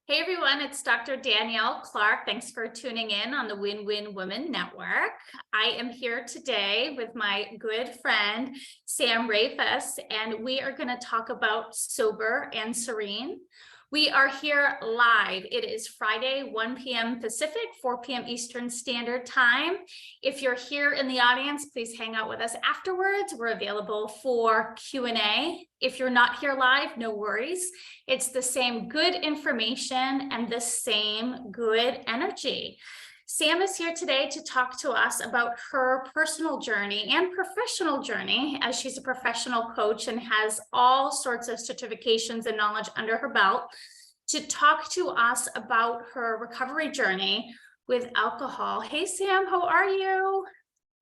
Hey everyone, it's Dr. Danielle Clark. Thanks for tuning in on the Win-Win Women Network. I am here today with my good friend, Sam Rafoss, and we are going to talk about sober and serene. We are here live. It is Friday, 1 p.m. Pacific, 4 p.m. Eastern Standard Time. If you're here in the audience, please hang out with us afterwards. We're available for Q&A. If you're not here live, no worries. It's the same good information and the same good energy. Sam is here today to talk to us about her personal journey and professional journey, as she's a professional coach and has all sorts of certifications and knowledge under her belt, to talk to us about her recovery journey with alcohol. Hey, Sam, how are you?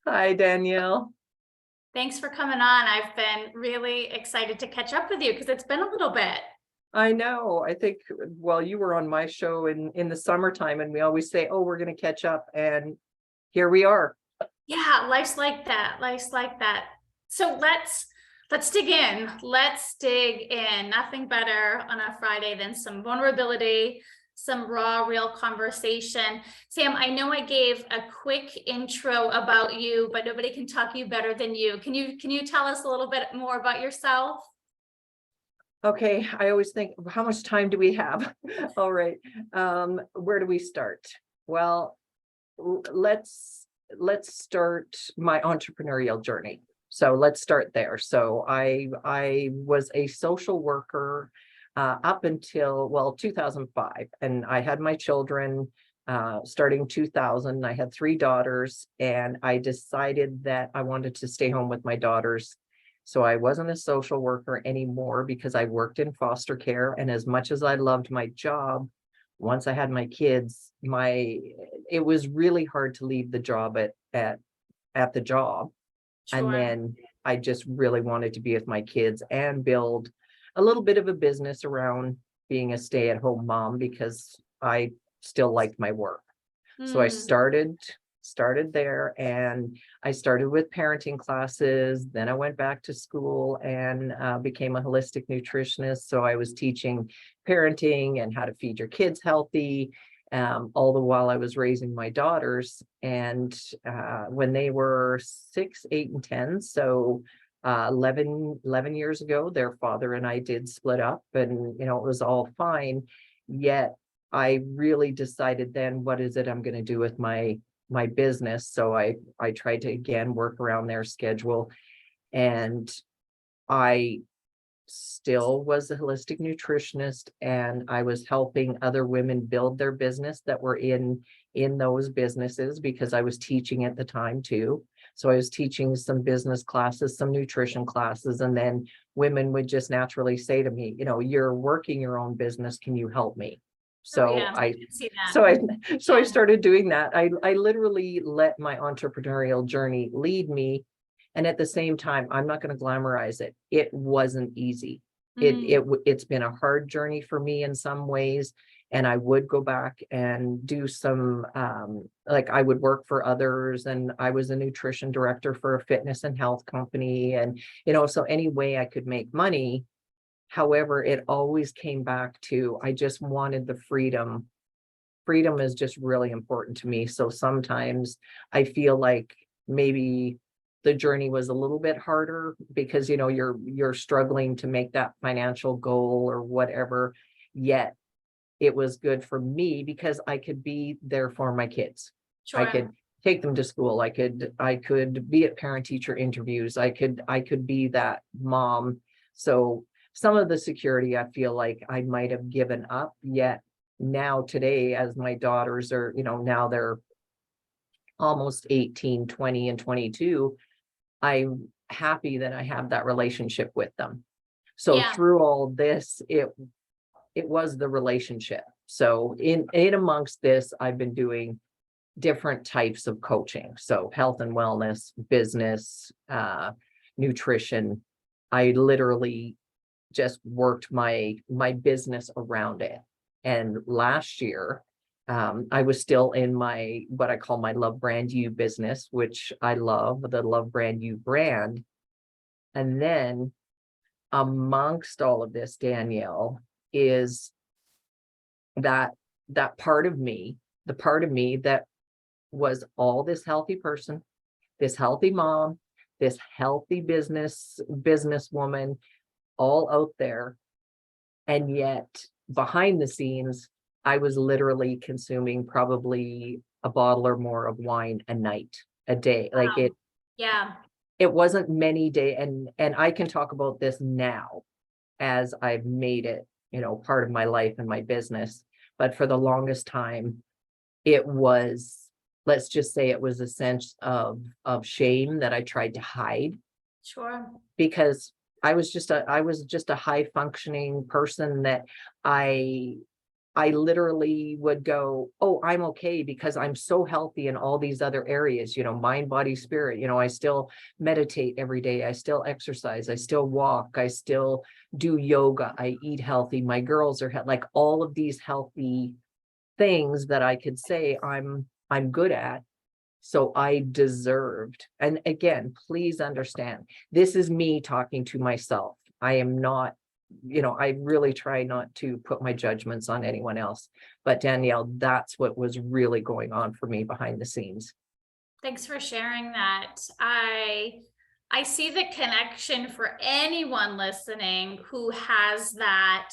Hi, Danielle. Thanks for coming on. I've been really excited to catch up with you because it's been a little bit. I know. I think, well, you were on my show in the summertime, and we always say, oh, we're going to catch up. And here we are. Yeah, life's like that. Life's like that. So let's dig in. Let's dig in. Nothing better on a Friday than some vulnerability, some raw, real conversation. Sam, I know I gave a quick intro about you, but nobody can talk you better than you. Can you tell us a little bit more about yourself? Okay. I always think, how much time do we have? All right. Where do we start? Well, let's start my entrepreneurial journey. So let's start there. So I was a social worker up until, well, 2005, and I had my children starting 2000. I had 3 daughters, and I decided that I wanted to stay home with my daughters. So I wasn't a social worker anymore because I worked in foster care. And as much as I loved my job, once I had my kids, it was really hard to leave the job at the job. And Sure. then I just really wanted to be with my kids and build a little bit of a business around being a stay-at-home mom because I still liked my work. So I started there, and I started with parenting classes. Then I went back to school and became a holistic nutritionist. So I was teaching parenting and how to feed your kids healthy, all the while I was raising my daughters. And when they were 6, 8, and 10, so 11 years ago, their father and I did split up, and it was all fine. Yet I really decided then, what is it I'm going to do with my business? So I tried to again work around their schedule, and I still was a holistic nutritionist, and I was helping other women build their business that were in those businesses because I was teaching at the time too. So I was teaching some business classes, some nutrition classes, and then women would just naturally say to me, you're working your own business, can you help me? Oh So yeah, I can see that. I started doing that. I literally let my entrepreneurial journey lead me. And at the same time, I'm not going to glamorize it. It wasn't easy. It's been a hard journey for me in some ways. And I would go back and do some, like I would work for others, and I was a nutrition director for a fitness and health company. And, so any way I could make money. However, it always came back to, I just wanted the freedom. Freedom is just really important to me. So sometimes I feel like maybe the journey was a little bit harder because, you're struggling to make that financial goal or whatever. Yet it was good for me because I could be there for my kids. I Sure. could take them to school. I could be at parent teacher interviews. I could be that mom. So some of the security I feel like I might have given up. Yet now today, as my daughters are, now they're almost 18, 20, and 22, I'm happy that I have that relationship with them. So Yeah. through all this, it was the relationship. So in amongst this, I've been doing different types of coaching. So health and wellness, business, nutrition. I literally just worked my business around it. And last year, I was still in my, what I call my Love Brand You business, which I love, the Love Brand You brand. And then amongst all of this, Danielle, is that that part of me, the part of me that was all this healthy person, this healthy mom, this healthy businesswoman, all out there. And yet behind the scenes, I was literally consuming probably a bottle or more of wine a night, a day. Like Wow. Yeah. it wasn't many days. And I can talk about this now as I've made it, part of my life and my business. But for the longest time, it was, let's just say it was a sense of shame that I tried to hide, Sure. because I was just a high functioning person that I I literally would go, oh, I'm okay because I'm so healthy in all these other areas, mind, body, spirit. I still meditate every day. I still exercise. I still walk. I still do yoga. I eat healthy. My girls are like all of these healthy things that I could say I'm good at. So I deserved. And again, please understand, this is me talking to myself. I am not, I really try not to put my judgments on anyone else. But Danielle, that's what was really going on for me behind the scenes. Thanks for sharing that. I see the connection for anyone listening who has that,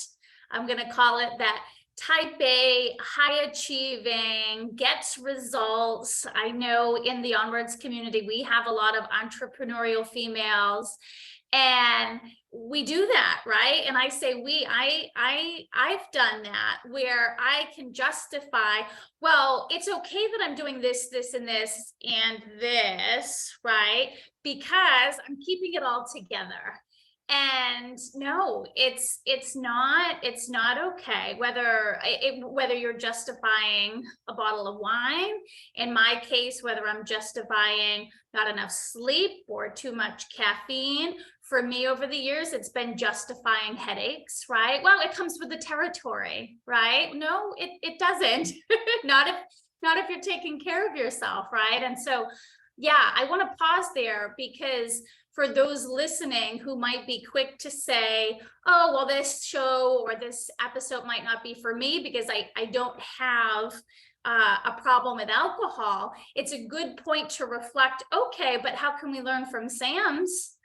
I'm going to call it that type A, high achieving, gets results. I know in the Onwards community, we have a lot of entrepreneurial females, and we do that, right? And I say I've done that, where I can justify, well, it's okay that I'm doing this, this, and this, and this, right? Because I'm keeping it all together. And no, it's not okay, whether you're justifying a bottle of wine, in my case, whether I'm justifying not enough sleep or too much caffeine. For me, over the years, it's been justifying headaches, right? Well, it comes with the territory, right? No, it doesn't. not if you're taking care of yourself, right? And so, yeah, I want to pause there, because for those listening who might be quick to say, oh, well, this show or this episode might not be for me because I don't have a problem with alcohol, it's a good point to reflect, okay, but how can we learn from Sam's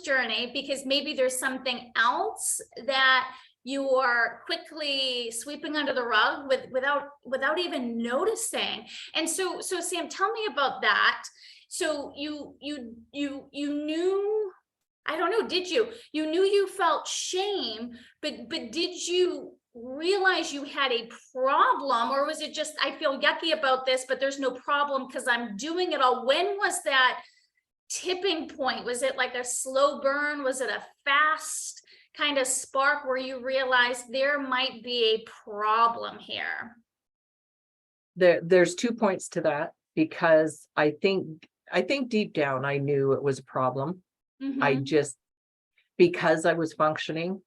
journey? Because maybe there's something else that you are quickly sweeping under the rug without even noticing. And so Sam, tell me about that. So you knew, I don't know, did you knew you felt shame, but did you realize you had a problem, or was it just, I feel yucky about this, but there's no problem because I'm doing it all? When was that tipping point? Was it like a slow burn? Was it a fast kind of spark where you realized there might be a problem here? There's 2 points to that, because I think deep down I knew it was a problem. I just, because I was functioning,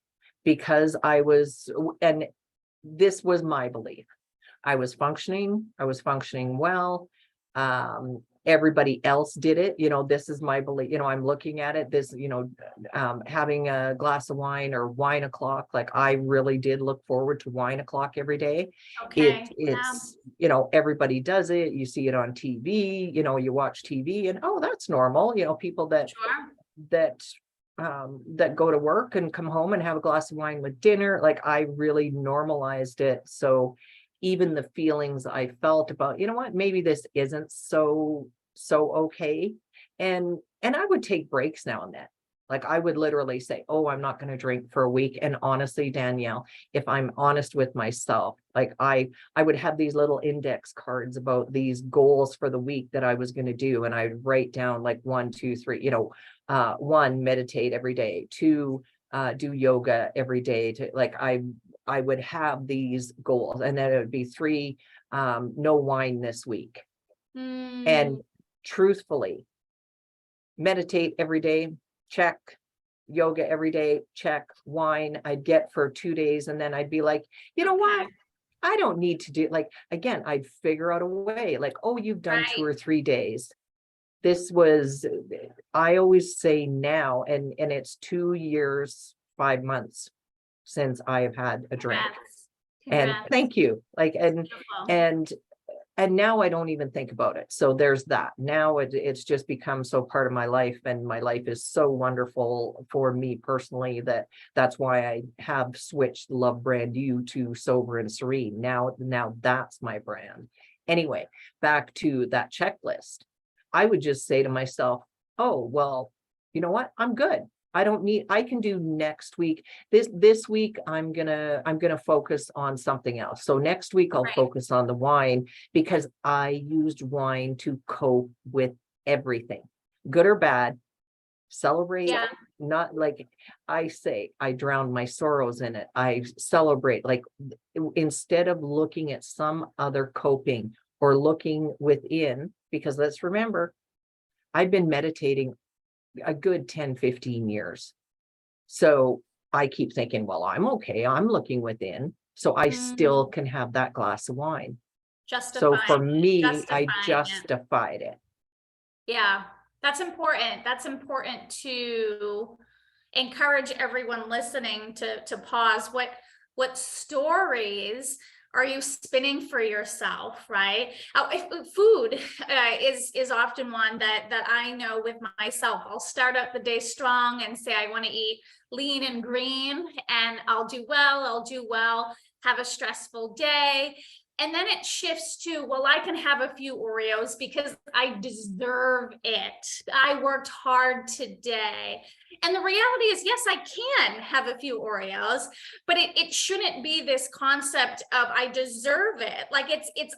and this was my belief. I was functioning well. Everybody else did it. This is my belief. I'm looking at it, this, having a glass of wine or wine o'clock. Like, I really did look forward to wine o'clock every day. Okay. It's, everybody does it. You see it on TV, you watch TV and, oh, that's normal. People that, Sure. that go to work and come home and have a glass of wine with dinner. Like, I really normalized it. So even the feelings I felt about, what, maybe this isn't so okay. And I would take breaks now and then. Like, I would literally say, oh, I'm not going to drink for a week. And honestly, Danielle, if I'm honest with myself, like I would have these little index cards about these goals for the week that I was going to do. And I'd write down like 1, 2, 3, 1, meditate every day, 2, do yoga every day, to like, I would have these goals, and then it would be 3, no wine this week. And truthfully, meditate every day, check. Yoga every day, check. Wine I'd get for 2 days, and then I'd be like, what? I don't need to do, like, again, I'd figure out a way, like, oh, you've done 2 or 3 days. This was, I always say now, and it's 2 years, 5 months since I have had a drink. And Congrats. thank you. Like, Beautiful. and now I don't even think about it. So there's that. Now it's just become so part of my life, and my life is so wonderful for me personally that that's why I have switched Love Brand You to Sober and Serene. Now that's my brand. Anyway, back to that checklist. I would just say to myself, oh, well, you know what? I'm good. I can do next week. This week, I'm gonna focus on something else. So next week I'll Right. focus on the wine, because I used wine to cope with everything, good or bad. Celebrate, Yeah. not like I say, I drown my sorrows in it. I celebrate, like instead of looking at some other coping or looking within, because let's remember, I've been meditating a good 10-15 years. So I keep thinking, well, I'm okay. I'm looking within. So I still can have that glass of wine. So for me, I Justifying it. justified it. Yeah, that's important. That's important to encourage everyone listening to pause. What stories are you spinning for yourself, right? Food is often one that I know with myself. I'll start out the day strong and say I want to eat lean and green, and I'll do well, have a stressful day. And then it shifts to, well, I can have a few Oreos because I deserve it. I worked hard today. And the reality is, yes, I can have a few Oreos, but it shouldn't be this concept of I deserve it. Like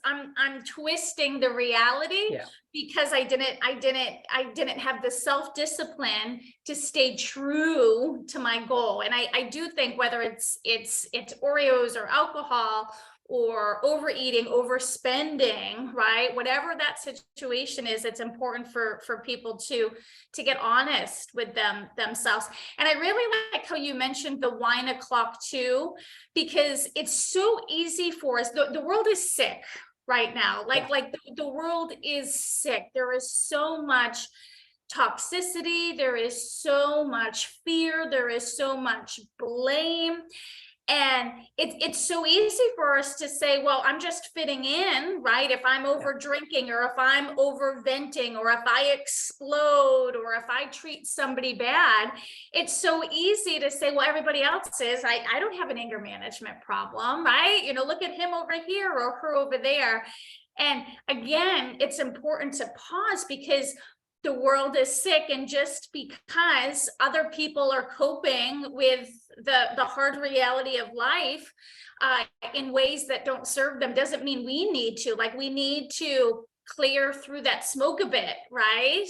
I'm twisting the reality. Yeah. Because I didn't have the self-discipline to stay true to my goal. And I do think whether it's Oreos or alcohol or overeating, overspending, right? Whatever that situation is, it's important for people to get honest with themselves. And I really like how you mentioned the wine o'clock too, because it's so easy for us. The world is sick right now. Like the world is sick. There is so much toxicity. There is so much fear. There is so much blame. And it's so easy for us to say, well, I'm just fitting in, right? If I'm over drinking, or if I'm over venting, or if I explode, or if I treat somebody bad, it's so easy to say, well, everybody else is. I don't have an anger management problem, right? You know, look at him over here or her over there. And again, it's important to pause, because the world is sick, and just because other people are coping with the hard reality of life in ways that don't serve them doesn't mean we need to. Like, we need to clear through that smoke a bit, right?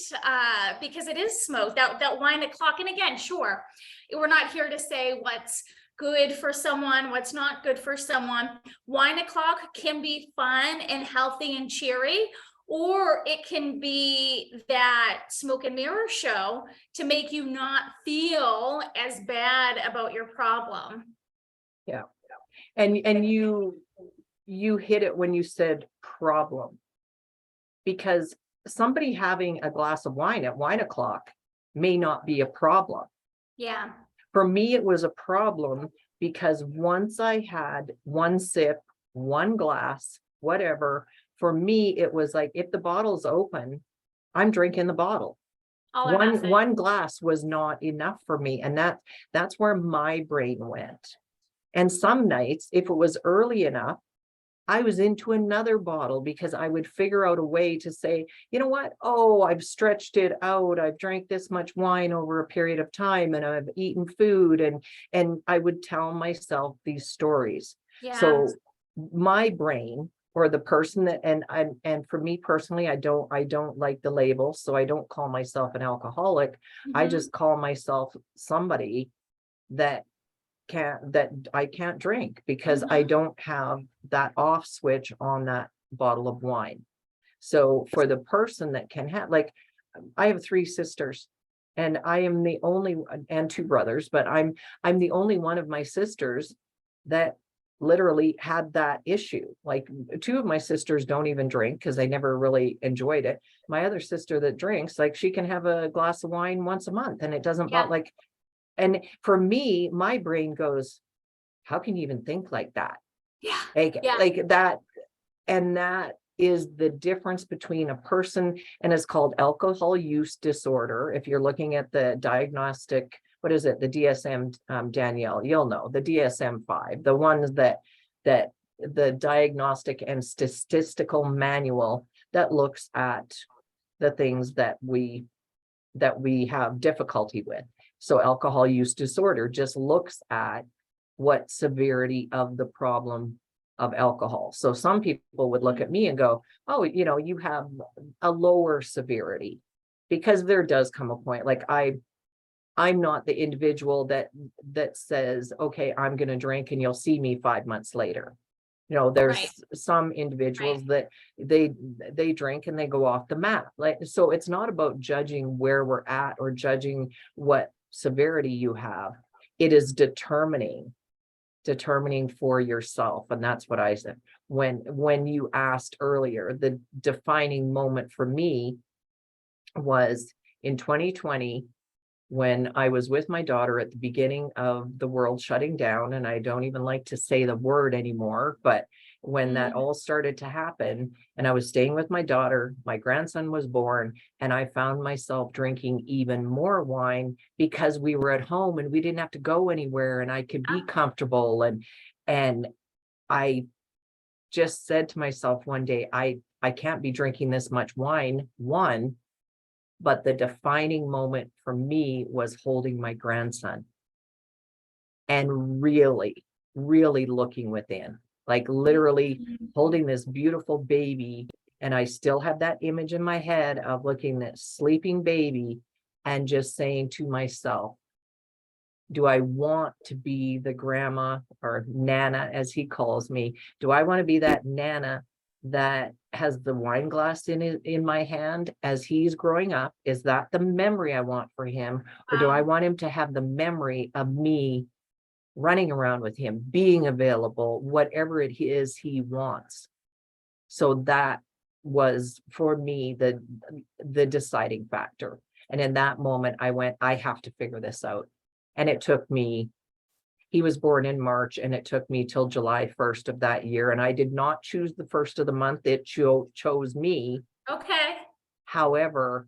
Because it is smoke, that wine o'clock. And again, sure, we're not here to say what's good for someone, what's not good for someone. Wine o'clock can be fun and healthy and cheery, or it can be that smoke and mirror show to make you not feel as bad about your problem. Yeah. And you hit it when you said problem, because somebody having a glass of wine at wine o'clock may not be a problem. Yeah. For me, it was a problem, because once I had one sip, one glass, whatever, for me, it was like, if the bottle's open, I'm drinking the bottle. One glass was not enough for me. And that's where my brain went. And some nights, if it was early enough, I was into another bottle, because I would figure out a way to say, you know what? Oh, I've stretched it out. I've drank this much wine over a period of time, and I've eaten food, and I would tell myself these stories. Yeah. So my brain, or the person that, and for me personally, I don't like the label. So I don't call myself an alcoholic. I just call myself somebody that I can't drink, because I don't have that off switch on that bottle of wine. So for the person that can have, like, I have 3 sisters, and I am the only, and 2 brothers, but I'm the only one of my sisters that literally had that issue. Like, 2 of my sisters don't even drink, because they never really enjoyed it. My other sister that drinks, like, she can have a glass of wine once a month, and it doesn't bother, like. And for me, my brain goes, how can you even think like that? Yeah. Like, Yeah. like that. And that is the difference between a person, and it's called alcohol use disorder. If you're looking at the diagnostic, what is it? The DSM, Danielle, you'll know the DSM-5, the ones that the diagnostic and statistical manual that looks at the things that we have difficulty with. So alcohol use disorder just looks at what severity of the problem of alcohol. So some people would look at me and go, oh, you have a lower severity, because there does come a point, like I'm not the individual that says, okay, I'm going to drink and you'll see me 5 months later. There's Right. some individuals that they drink and they go off the map. Like, so it's not about judging where we're at or judging what severity you have. It is determining for yourself. And that's what I said. When you asked earlier, the defining moment for me was in 2020, when I was with my daughter at the beginning of the world shutting down, and I don't even like to say the word anymore, but when that all started to happen, and I was staying with my daughter, my grandson was born, and I found myself drinking even more wine because we were at home and we didn't have to go anywhere and I could be comfortable. And I just said to myself one day, I can't be drinking this much wine, one. But the defining moment for me was holding my grandson and really, really looking within, like literally holding this beautiful baby. And I still have that image in my head of looking at sleeping baby and just saying to myself, do I want to be the grandma or Nana, as he calls me? Do I want to be that Nana that has the wine glass in my hand as he's growing up? Is that the memory I want for him? Or do I want him to have the memory of me running around with him, being available, whatever it is he wants? So that was for me the deciding factor. And in that moment, I went, I have to figure this out. And it took me, he was born in March, and it took me till July 1st of that year. And I did not choose the first of the month. It chose me. Okay. However,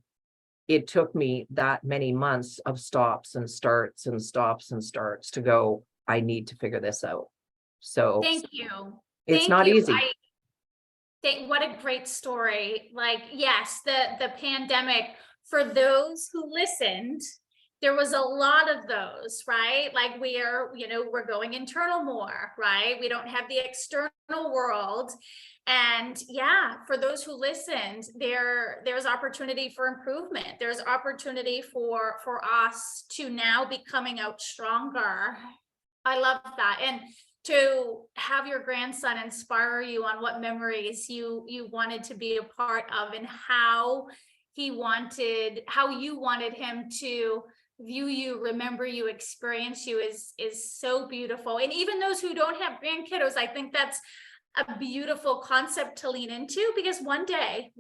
it took me that many months of stops and starts and stops and starts to go, I need to figure this out. So Thank you. it's not easy. I think what a great story. Like, yes, the pandemic, for those who listened, there was a lot of those, right? Like we're going internal more, right? We don't have the external world. And yeah, for those who listened, there's opportunity for improvement. There's opportunity for us to now be coming out stronger. I love that. And to have your grandson inspire you on what memories you wanted to be a part of, and how you wanted him to view you, remember you, experience you is so beautiful. And even those who don't have grandkiddos, I think that's a beautiful concept to lean into, because one day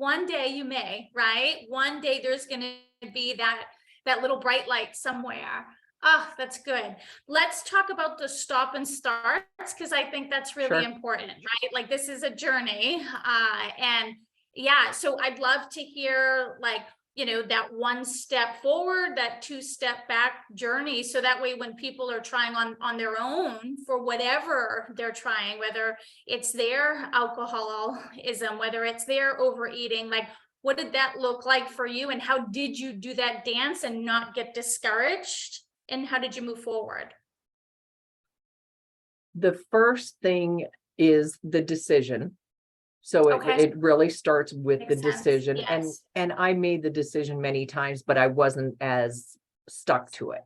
you may, right? One day there's going to be that little bright light somewhere. Oh, that's good. Let's talk about the stop and starts, because I think that's really important, right? Like, this is a journey. And yeah, so I'd love to hear, like, that one step forward, that 2-step back journey. So that way, when people are trying on their own for whatever they're trying, whether it's their alcoholism, whether it's their overeating, like, what did that look like for you? And how did you do that dance and not get discouraged? And how did you move forward? The first thing is the decision. So it really starts with the decision. Yes. And I made the decision many times, but I wasn't as stuck to it.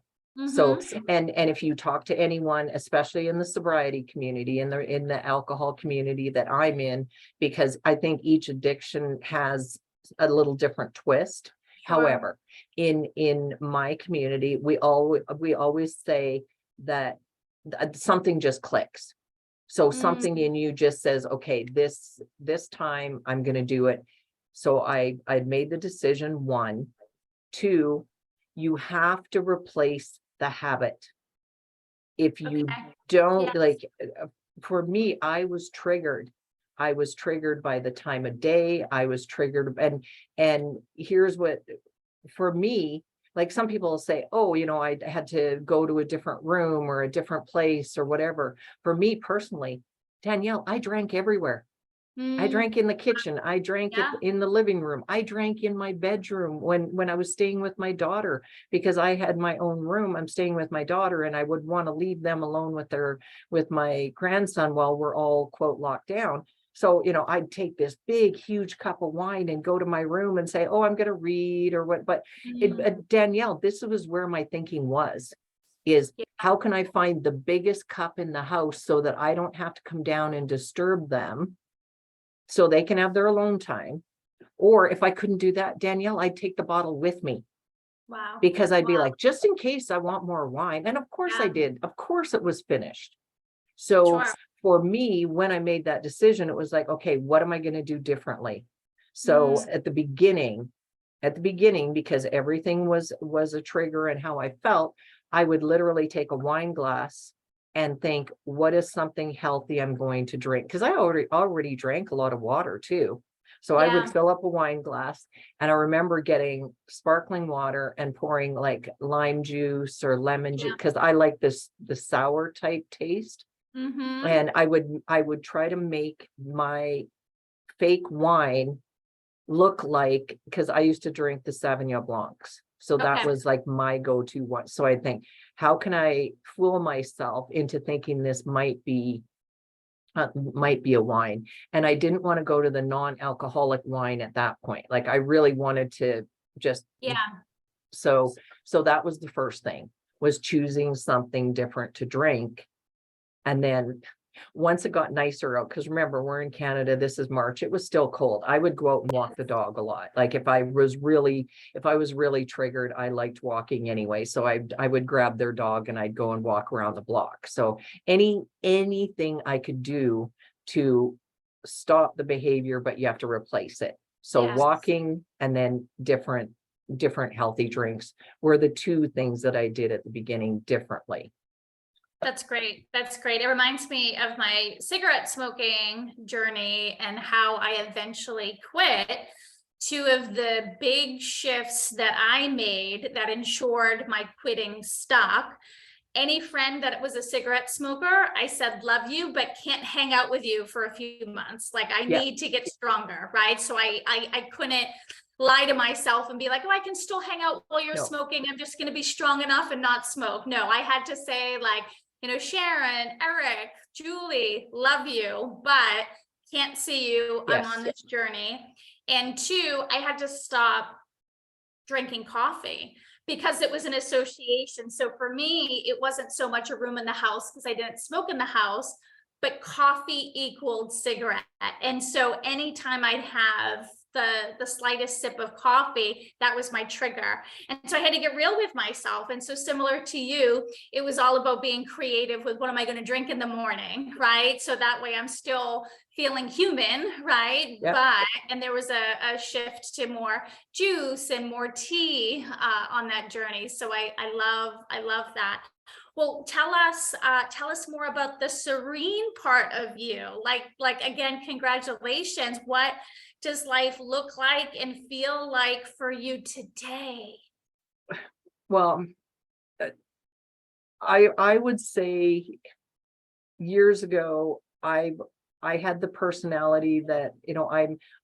So, and if you talk to anyone, especially in the sobriety community, in the alcohol community that I'm in, because I think each addiction has a little different twist. However, in my community, we always say that something just clicks. So something in you just says, okay, this time I'm going to do it. So I made the decision. 1, 2, you have to replace the habit. If you don't, like, for me, I was triggered. I was triggered by the time of day. I was triggered, and here's what, for me, like some people will say, oh, I had to go to a different room or a different place or whatever. For me personally, Danielle, I drank everywhere. I Mm, drank in the kitchen. I drank it yeah. in the living room. I drank in my bedroom when I was staying with my daughter, because I had my own room. I'm staying with my daughter, and I would want to leave them alone with my grandson while we're all quote locked down. So, I'd take this big, huge cup of wine and go to my room and say, oh, I'm going to read or what. But Mm, Danielle, this was where my thinking is yeah. how can I find the biggest cup in the house so that I don't have to come down and disturb them, so they can have their alone time. Or if I couldn't do that, Danielle, I'd take the bottle with me, Wow. because I'd be Wow. like, just in case I want more wine. And of course I Yeah. did. Of course it was finished. So Sure. for me, when I made that decision, it was like, okay, what am I going to do differently? So Mm, at the beginning, because everything was a trigger and how I felt, I would literally take a wine glass and think, what is something healthy I'm going to drink? Because I already drank a lot of water too. So I would yeah. fill up a wine glass, and I remember getting sparkling water and pouring like lime juice or lemon juice, Yeah. because I like the sour type taste. Mm-hmm. And I would try to make my fake wine look like, because I used to drink the Sauvignon Blancs. So that Okay. was like my go-to one. So I think, how can I fool myself into thinking this might be a wine? And I didn't want to go to the non-alcoholic wine at that point. Like I really wanted to just, Yeah. so that was the first thing, was choosing something different to drink. And then once it got nicer out, because remember, we're in Canada, this is March, it was still cold. I would go out and walk the dog a lot. Like if I was really triggered, I liked walking anyway. So I would grab their dog and I'd go and walk around the block. So anything I could do to stop the behavior, but you have to replace it. So Yes. walking and then different healthy drinks were the two things that I did at the beginning differently. That's great. That's great. It reminds me of my cigarette smoking journey and how I eventually quit. Two of the big shifts that I made that ensured my quitting stuck. Any friend that was a cigarette smoker, I said, love you, but can't hang out with you for a few months. Like I Yeah. need to get stronger, right? So I couldn't lie to myself and be like, oh, I can still hang out while you're No. smoking. I'm just going to be strong enough and not smoke. No, I had to say like, Sharon, Eric, Julie, love you, but can't see you. I'm on Yes. this journey. And two, I had to stop drinking coffee because it was an association. So for me, it wasn't so much a room in the house because I didn't smoke in the house, but coffee equaled cigarette. And so anytime I'd have the slightest sip of coffee, that was my trigger. And so I had to get real with myself. And so similar to you, it was all about being creative with what am I going to drink in the morning, right? So that way I'm still feeling human, right? Yeah. And there was a shift to more juice and more tea on that journey. So I love that. Well, tell us more about the serene part of you. Like again, congratulations. What does life look like and feel like for you today? Well, I would say years ago, I had the personality that,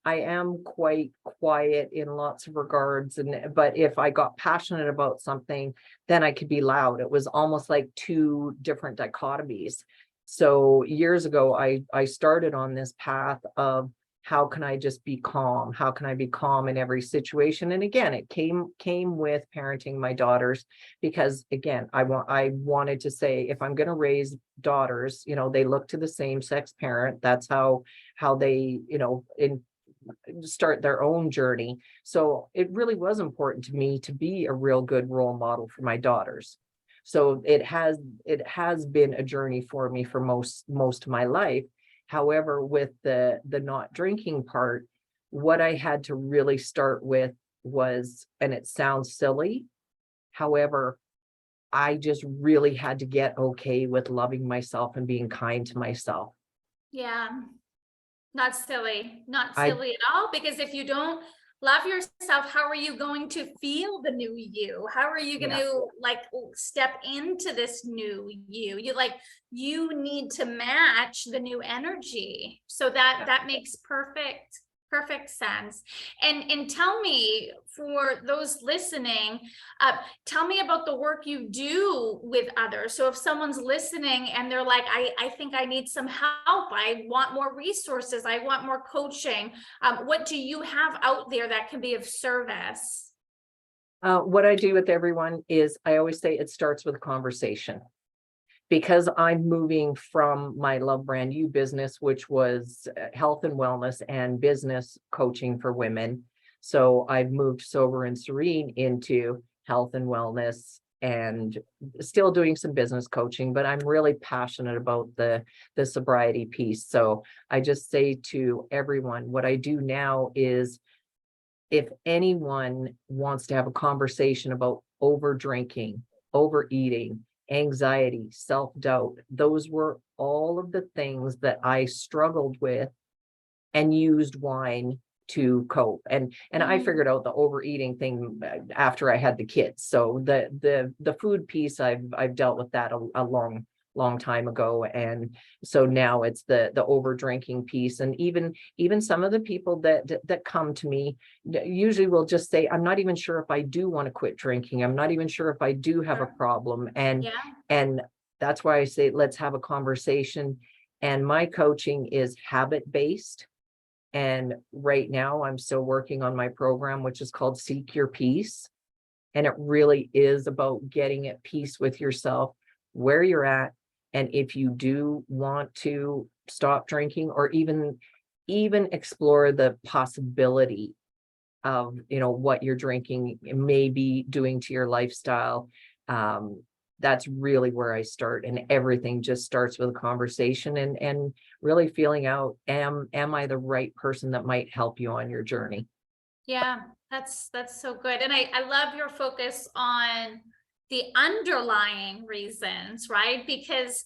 I am quite quiet in lots of regards, but if I got passionate about something, then I could be loud. It was almost like two different dichotomies. So years ago, I started on this path of, how can I just be calm? How can I be calm in every situation? And again, it came with parenting my daughters, because again, I wanted to say, if I'm going to raise daughters, they look to the same sex parent. That's how they, start their own journey. So it really was important to me to be a real good role model for my daughters. So it has been a journey for me for most of my life. However, with the not drinking part, what I had to really start with was, and it sounds silly, however, I just really had to get okay with loving myself and being kind to myself. Yeah. Not silly, not I silly at all, because if you don't love yourself, how are you going to feel the new you? How are you going Yeah. to like step into this new you? You need to match the new energy. So that makes perfect sense. And tell me, for those listening, tell me about the work you do with others. So if someone's listening and they're like, I think I need some help, I want more resources, I want more coaching, what do you have out there that can be of service? What I do with everyone is I always say it starts with a conversation. Because I'm moving from my Love Brand You business, which was health and wellness and business coaching for women. So I've moved Sober and Serene into health and wellness and still doing some business coaching, but I'm really passionate about the sobriety piece. So I just say to everyone, what I do now is, if anyone wants to have a conversation about over drinking, overeating, anxiety, self-doubt, those were all of the things that I struggled with and used wine to cope. And I figured out the overeating thing after I had the kids. So the food piece, I've dealt with that a long time ago. And so now it's the over drinking piece. And even some of the people that come to me usually will just say, I'm not even sure if I do want to quit drinking. I'm not even sure if I do have a problem. And that's why I say, let's have a conversation. And my coaching is habit-based. And right now I'm still working on my program, which is called Seek Your Peace. And it really is about getting at peace with yourself, where you're at. And if you do want to stop drinking, or even explore the possibility of, what you're drinking may be doing to your lifestyle, that's really where I start. And everything just starts with a conversation and really feeling out, am I the right person that might help you on your journey? Yeah, that's so good. And I love your focus on the underlying reasons, right? Because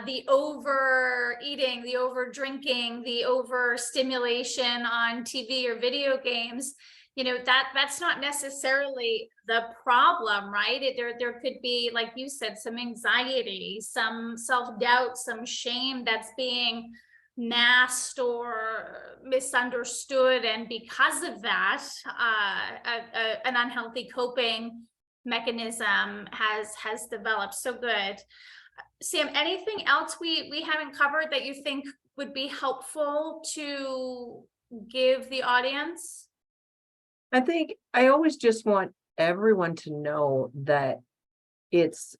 the overeating, the over drinking, the overstimulation on TV or video games, that's not necessarily the problem, right? There could be, like you said, some anxiety, some self-doubt, some shame that's being masked or misunderstood, and because of that, an unhealthy coping mechanism has developed. So good. Sam, anything else we haven't covered that you think would be helpful to give the audience? I think I always just want everyone to know that it's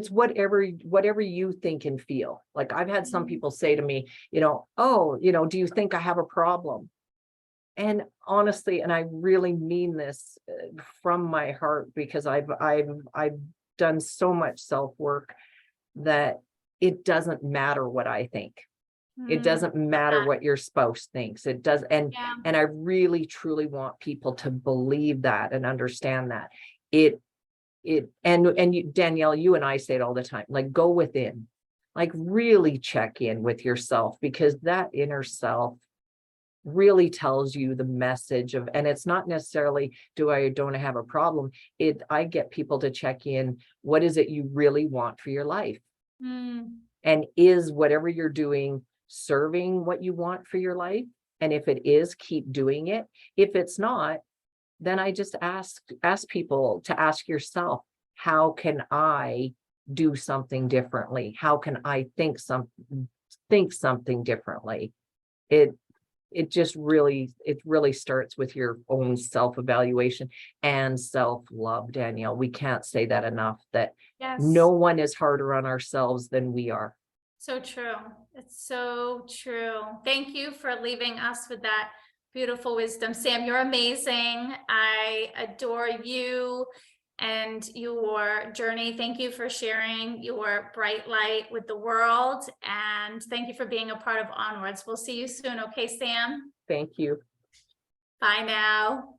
whatever you think and feel. Like, I've had some people say to me, oh, do you think I have a problem? And honestly, and I really mean this from my heart, because I've done so much self-work that it doesn't matter what I think. It doesn't matter what your spouse thinks. It does. And I really truly want people to believe that and understand that Danielle, you and I say it all the time, like, go within, like, really check in with yourself, because that inner self really tells you the message of, and it's not necessarily, don't I have a problem? I get people to check in. What is it you really want for your life? And is whatever you're doing serving what you want for your life? And if it is, keep doing it. If it's not, then I just ask people to ask yourself, how can I do something differently? How can I think something differently? It really starts with your own self-evaluation and self-love, Danielle. We can't say that enough, that no one is harder on ourselves than we are. So true. It's so true. Thank you for leaving us with that beautiful wisdom. Sam, you're amazing. I adore you and your journey. Thank you for sharing your bright light with the world. And thank you for being a part of Onwards. We'll see you soon. Okay, Sam? Thank you. Bye now.